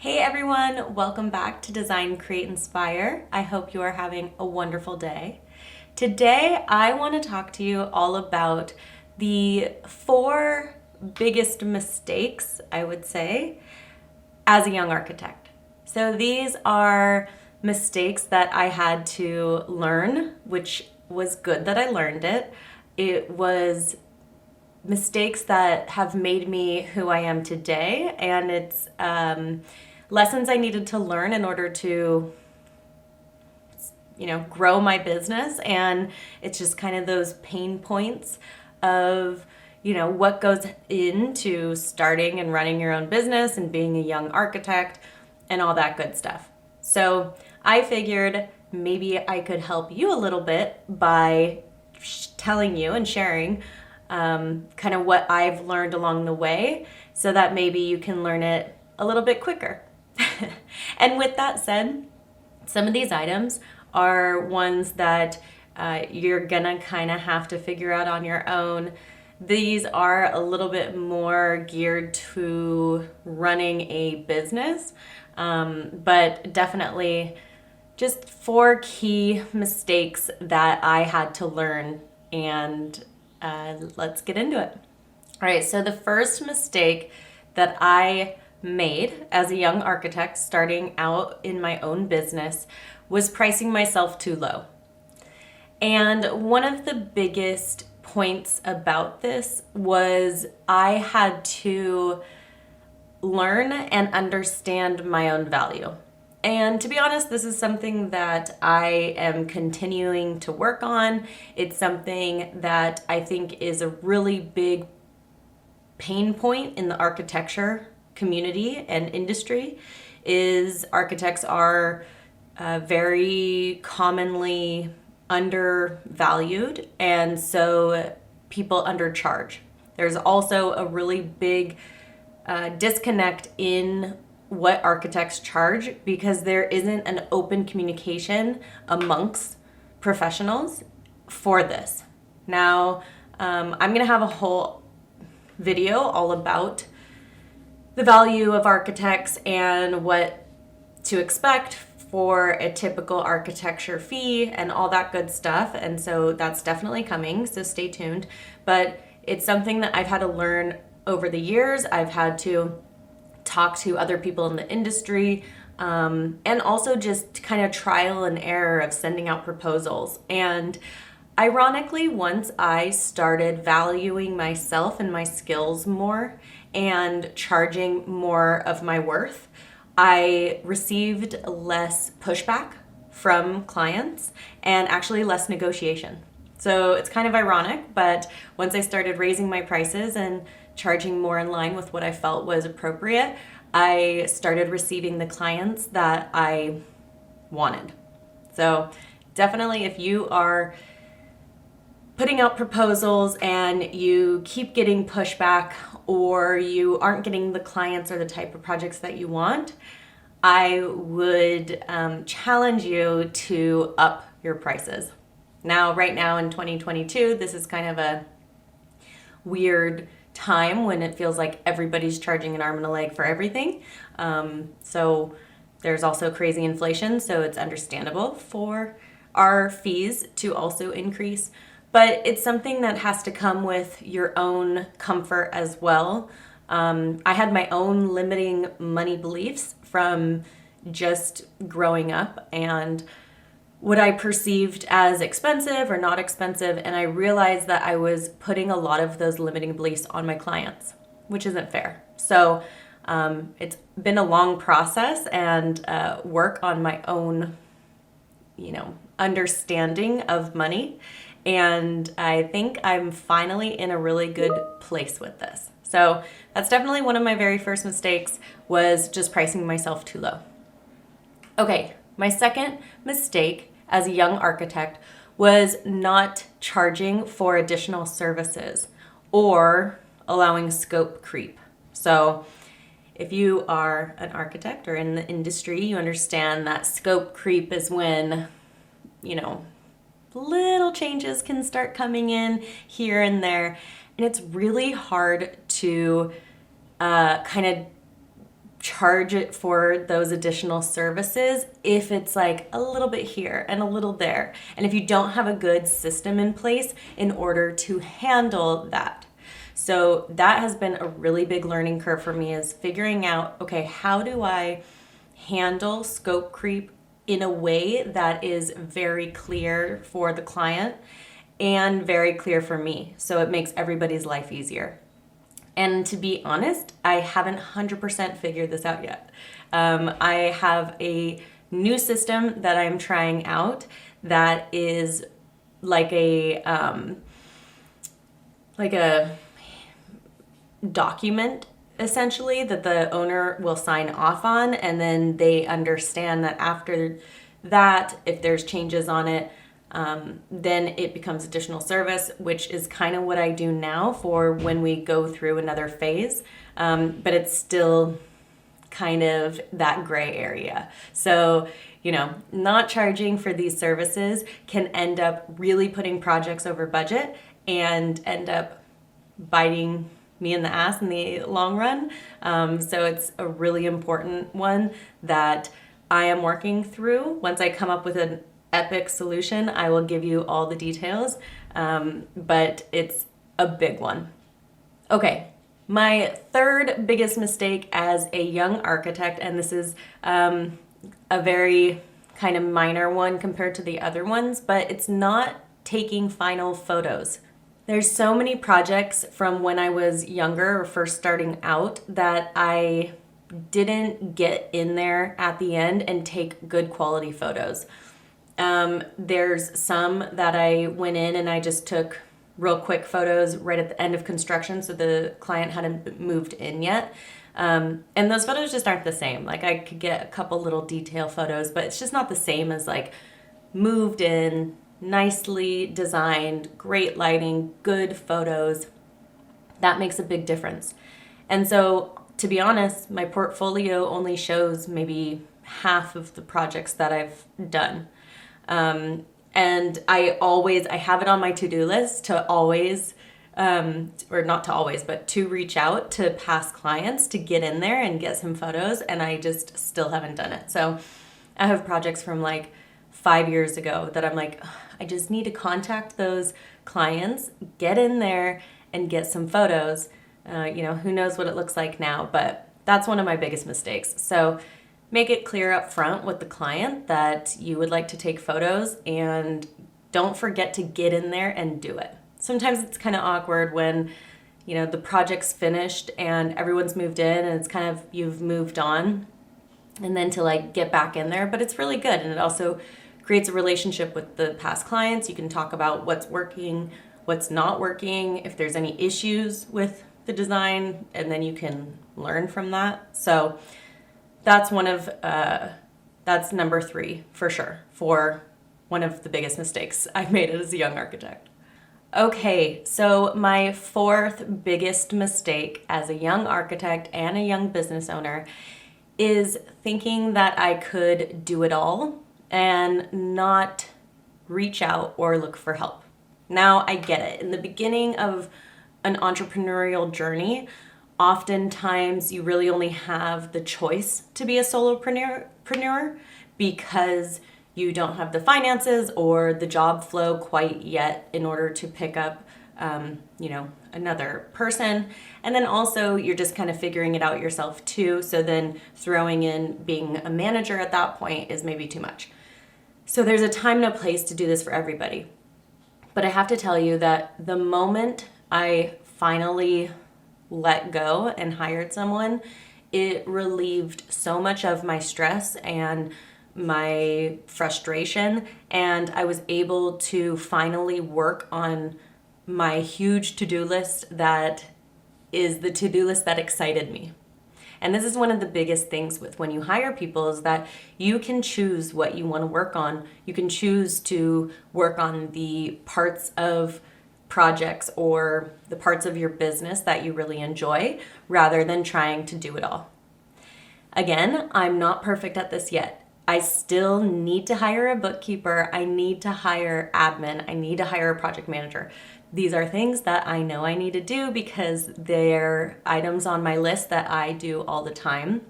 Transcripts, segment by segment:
Hey everyone, welcome back to Design, Create, Inspire. I hope you are having a wonderful day. Today, I want to talk to you all about the 4 biggest mistakes, I would say, as a young architect. So these are mistakes that I had to learn, which was good that I learned it. It was mistakes that have made me who I am today, and it's lessons I needed to learn in order to grow my business. And it's just kind of those pain points of what goes into starting and running your own business and being a young architect and all that good stuff. So I figured maybe I could help you a little bit by telling you and sharing kind of what I've learned along the way, so that maybe you can learn it a little bit quicker. And with that said, some of these items are ones that you're gonna kind of have to figure out on your own. These are a little bit more geared to running a business, but definitely just 4 key mistakes that I had to learn, and let's get into it. All right, so the first mistake that I made as a young architect starting out in my own business was pricing myself too low. And one of the biggest points about this was I had to learn and understand my own value. And to be honest, this is something that I am continuing to work on. It's something that I think is a really big pain point in the architecture community and industry. Is architects are very commonly undervalued, and so people undercharge. There's also a really big disconnect in what architects charge, because there isn't an open communication amongst professionals for this. Now, I'm going to have a whole video all about the value of architects and what to expect for a typical architecture fee and all that good stuff. And so that's definitely coming, so stay tuned. But it's something that I've had to learn over the years. I've had to talk to other people in the industry, and also just kind of trial and error of sending out proposals. And ironically, once I started valuing myself and my skills more and charging more of my worth, I received less pushback from clients and actually less negotiation. So it's kind of ironic, but once I started raising my prices and charging more in line with what I felt was appropriate, I started receiving the clients that I wanted. So definitely, if you are putting out proposals and you keep getting pushback, or you aren't getting the clients or the type of projects that you want, I would challenge you to up your prices. Now, right now in 2022, this is kind of a weird time when it feels like everybody's charging an arm and a leg for everything. So there's also crazy inflation, so it's understandable for our fees to also increase. But it's something that has to come with your own comfort as well. I had my own limiting money beliefs from just growing up and what I perceived as expensive or not expensive, and I realized that I was putting a lot of those limiting beliefs on my clients, which isn't fair. So it's been a long process and work on my own, understanding of money, and I think I'm finally in a really good place with this. So that's definitely one of my very first mistakes, was just pricing myself too low. Okay, my second mistake as a young architect was not charging for additional services or allowing scope creep. So if you are an architect or in the industry, you understand that scope creep is when, little changes can start coming in here and there. And it's really hard to kind of charge it for those additional services if it's like a little bit here and a little there. And if you don't have a good system in place in order to handle that. So that has been a really big learning curve for me, is figuring out, okay, how do I handle scope creep in a way that is very clear for the client and very clear for me, so it makes everybody's life easier. And to be honest, I haven't 100% figured this out yet. I have a new system that I'm trying out that is like a document, essentially, that the owner will sign off on, and then they understand that after that, if there's changes on it, then it becomes additional service, which is kind of what I do now for when we go through another phase. But it's still kind of that gray area. So, not charging for these services can end up really putting projects over budget and end up biting me in the ass in the long run. So it's a really important one that I am working through. Once I come up with an epic solution, I will give you all the details, but it's a big one. Okay, my third biggest mistake as a young architect, and this is a very kind of minor one compared to the other ones, but it's not taking final photos. There's so many projects from when I was younger or first starting out that I didn't get in there at the end and take good quality photos. There's some that I went in and I just took real quick photos right at the end of construction, so the client hadn't moved in yet. And those photos just aren't the same. Like, I could get a couple little detail photos, but it's just not the same as like moved in, nicely designed, great lighting, good photos. That makes a big difference. And so, to be honest, my portfolio only shows maybe half of the projects that I've done. And I have it on my to-do list to always, or not to always, but to reach out to past clients to get in there and get some photos, and I just still haven't done it. So I have projects from like 5 years ago that I'm like, I just need to contact those clients, get in there and get some photos. Who knows what it looks like now, but that's one of my biggest mistakes. So make it clear up front with the client that you would like to take photos, and don't forget to get in there and do it. Sometimes it's kind of awkward when, the project's finished and everyone's moved in and it's kind of, you've moved on, and then to like get back in there, but it's really good. And it also creates a relationship with the past clients. You can talk about what's working, what's not working, if there's any issues with the design, and then you can learn from that. So that's that's number 3 for sure, for one of the biggest mistakes I've made as a young architect. Okay, so my 4th biggest mistake as a young architect and a young business owner is thinking that I could do it all and not reach out or look for help. Now, I get it. In the beginning of an entrepreneurial journey, oftentimes you really only have the choice to be a solopreneur because you don't have the finances or the job flow quite yet in order to pick up, another person. And then also you're just kind of figuring it out yourself too. So then throwing in being a manager at that point is maybe too much. So there's a time and a place to do this for everybody. But I have to tell you that the moment I finally let go and hired someone, it relieved so much of my stress and my frustration, and I was able to finally work on my huge to-do list that is the to-do list that excited me. And this is one of the biggest things with when you hire people, is that you can choose what you want to work on. You can choose to work on the parts of projects or the parts of your business that you really enjoy, rather than trying to do it all. Again, I'm not perfect at this yet. I still need to hire a bookkeeper. I need to hire admin. I need to hire a project manager. These are things that I know I need to do because they're items on my list that I do all the time.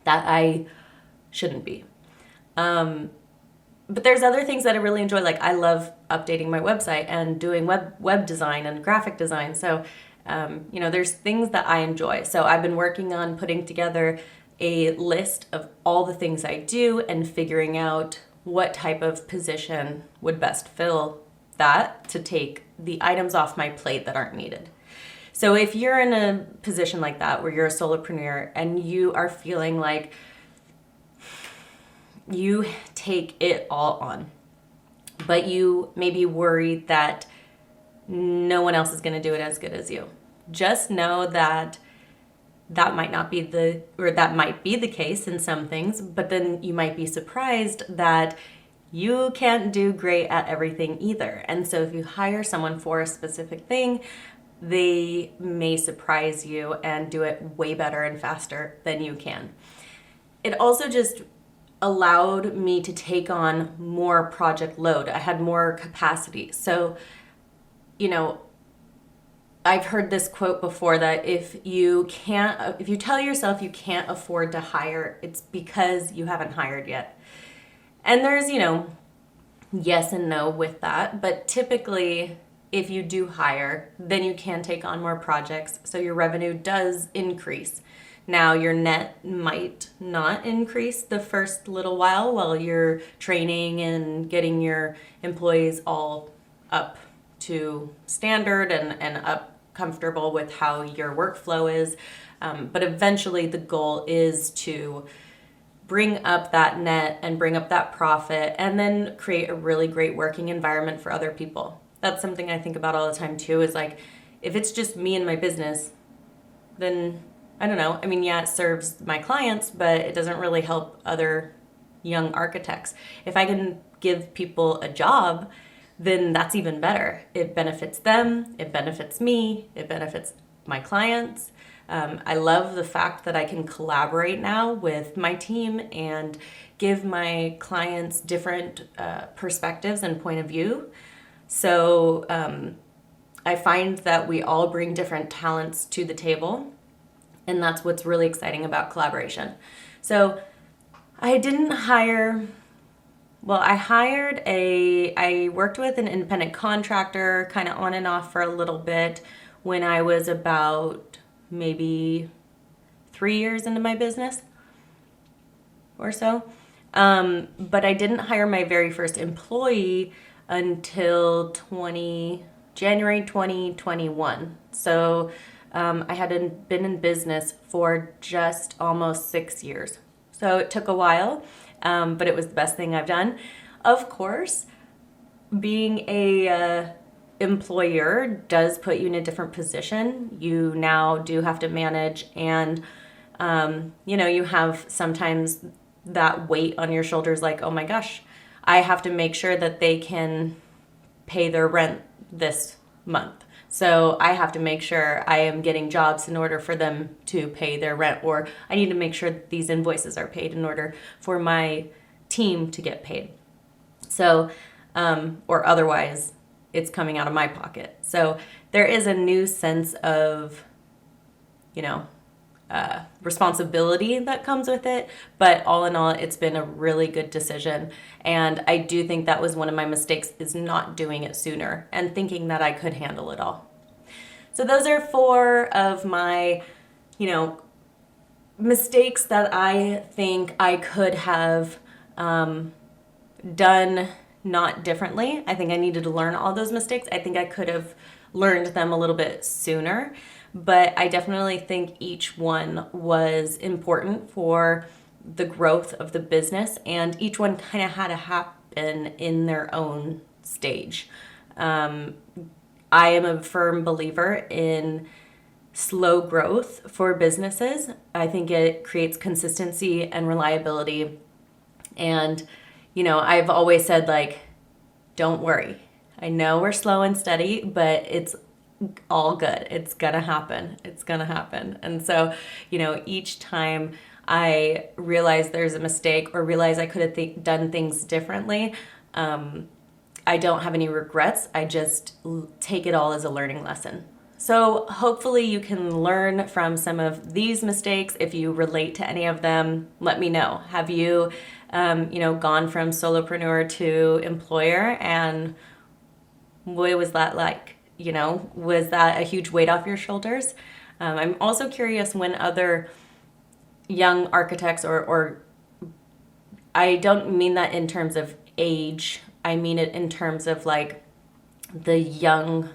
that I shouldn't be. But there's other things that I really enjoy. Like I love updating my website and doing web design and graphic design. So, there's things that I enjoy. So I've been working on putting together a list of all the things I do and figuring out what type of position would best fill that to take the items off my plate that aren't needed. So if you're in a position like that where you're a solopreneur and you are feeling like you take it all on, but you may be worried that no one else is going to do it as good as you, just know that might be the case in some things, but then you might be surprised that you can't do great at everything either. And so if you hire someone for a specific thing, they may surprise you and do it way better and faster than you can. It also just allowed me to take on more project load. I had more capacity. So, I've heard this quote before that if you tell yourself you can't afford to hire, it's because you haven't hired yet. And there's, yes and no with that, but typically if you do hire, then you can take on more projects, so your revenue does increase. Now your net might not increase the first little while you're training and getting your employees all up to standard and up comfortable with how your workflow is. But eventually the goal is to bring up that net and bring up that profit and then create a really great working environment for other people. That's something I think about all the time too, is like, if it's just me and my business, then I don't know. I mean, yeah, it serves my clients, but it doesn't really help other young architects. If I can give people a job, then that's even better. It benefits them, it benefits me, it benefits my clients. I love the fact that I can collaborate now with my team and give my clients different perspectives and point of view. So I find that we all bring different talents to the table, and that's what's really exciting about collaboration. So I worked with an independent contractor kind of on and off for a little bit when I was about maybe 3 years into my business or so. But I didn't hire my very first employee until January 2021. So I had been in business for just almost 6 years. So it took a while, but it was the best thing I've done. Of course, being a employer does put you in a different position. You now do have to manage, and you have sometimes that weight on your shoulders, like, oh my gosh, I have to make sure that they can pay their rent this month. So I have to make sure I am getting jobs in order for them to pay their rent, or I need to make sure that these invoices are paid in order for my team to get paid. So, or otherwise it's coming out of my pocket. So there is a new sense of, responsibility that comes with it. But all in all, it's been a really good decision. And I do think that was one of my mistakes, is not doing it sooner and thinking that I could handle it all. So those are 4 of my, mistakes that I think I could have done not differently. I think I needed to learn all those mistakes. I think I could have learned them a little bit sooner, but I definitely think each one was important for the growth of the business, and each one kind of had to happen in their own stage. I am a firm believer in slow growth for businesses. I think it creates consistency and reliability. And, I've always said, like, don't worry. I know we're slow and steady, but it's all good. It's gonna happen. It's gonna happen. And so, each time I realize there's a mistake or realize I could have done things differently, I don't have any regrets. I just take it all as a learning lesson. So hopefully you can learn from some of these mistakes. If you relate to any of them, let me know. Have you, gone from solopreneur to employer, and what was that like? Was that a huge weight off your shoulders? I'm also curious when other young architects, or I don't mean that in terms of age, I mean it in terms of like the young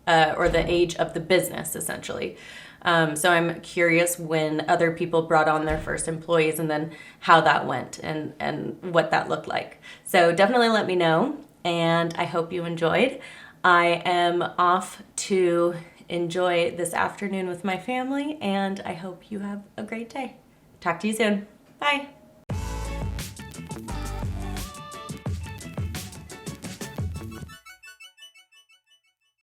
or the age of the business, essentially. So I'm curious when other people brought on their first employees and then how that went and what that looked like. So definitely let me know, and I hope you enjoyed. I am off to enjoy this afternoon with my family, and I hope you have a great day. Talk to you soon. Bye.